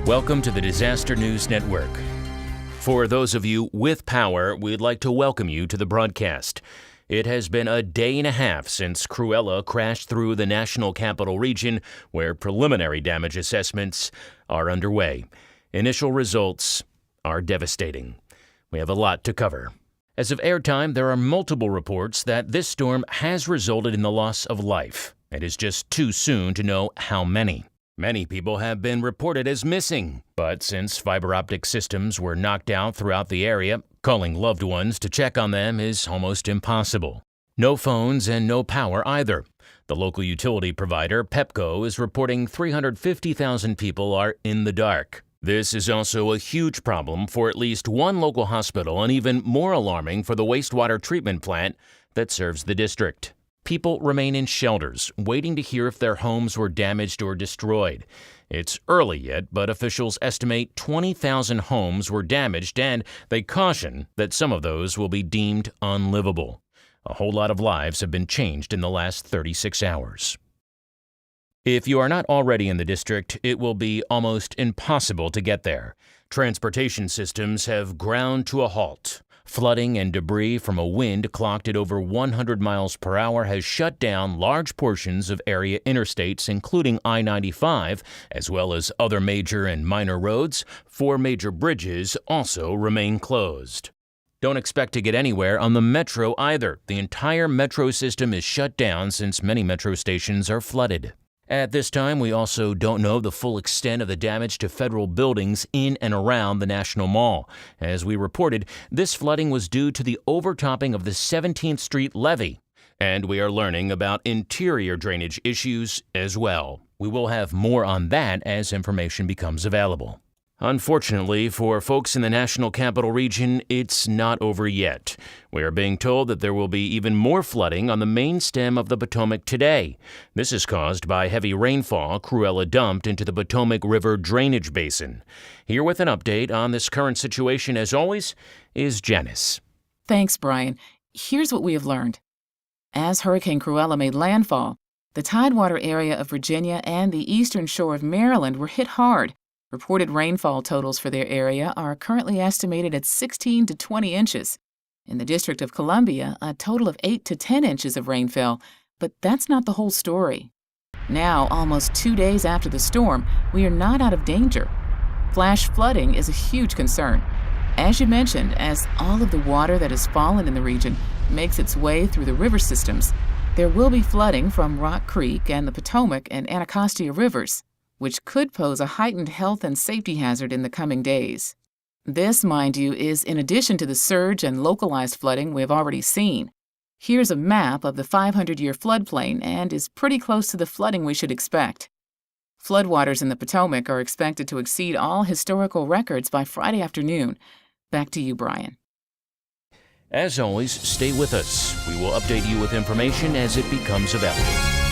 Welcome to the Disaster News Network. For those of you with power, we'd like to welcome you to the broadcast. It has been a day and a half since Cruella crashed through the National Capital Region, where preliminary damage assessments are underway. Initial results are devastating. We have a lot to cover. As of airtime, there are multiple reports that this storm has resulted in the loss of life. It is just too soon to know how many. Many people have been reported as missing, but since fiber optic systems were knocked out throughout the area, calling loved ones to check on them is almost impossible. No phones and no power either. The local utility provider, Pepco, is reporting 350,000 people are in the dark. This is also a huge problem for at least one local hospital and even more alarming for the wastewater treatment plant that serves the district. People remain in shelters, waiting to hear if their homes were damaged or destroyed. It's early yet, but officials estimate 20,000 homes were damaged, and they caution that some of those will be deemed unlivable. A whole lot of lives have been changed in the last 36 hours. If you are not already in the district, it will be almost impossible to get there. Transportation systems have ground to a halt. Flooding and debris from a wind clocked at over 100 miles per hour has shut down large portions of area interstates, including I-95, as well as other major and minor roads. 4 major bridges also remain closed. Don't expect to get anywhere on the metro either. The entire metro system is shut down since many metro stations are flooded. At this time, we also don't know the full extent of the damage to federal buildings in and around the National Mall. As we reported, this flooding was due to the overtopping of the 17th Street levee. And we are learning about interior drainage issues as well. We will have more on that as information becomes available. Unfortunately, for folks in the National Capital Region, it's not over yet. We are being told that there will be even more flooding on the main stem of the Potomac today. This is caused by heavy rainfall Cruella dumped into the Potomac River drainage basin. Here with an update on this current situation, as always, is Janice. Thanks, Brian. Here's what we have learned. As Hurricane Cruella made landfall, the Tidewater area of Virginia and the eastern shore of Maryland were hit hard. Reported rainfall totals for their area are currently estimated at 16 to 20 inches. In the District of Columbia, a total of 8 to 10 inches of rain fell, but that's not the whole story. Now, almost 2 days after the storm, we are not out of danger. Flash flooding is a huge concern. As you mentioned, as all of the water that has fallen in the region makes its way through the river systems, there will be flooding from Rock Creek and the Potomac and Anacostia rivers, which could pose a heightened health and safety hazard in the coming days. This, mind you, is in addition to the surge and localized flooding we have already seen. Here's a map of the 500-year floodplain and is pretty close to the flooding we should expect. Floodwaters in the Potomac are expected to exceed all historical records by Friday afternoon. Back to you, Brian. As always, stay with us. We will update you with information as it becomes available.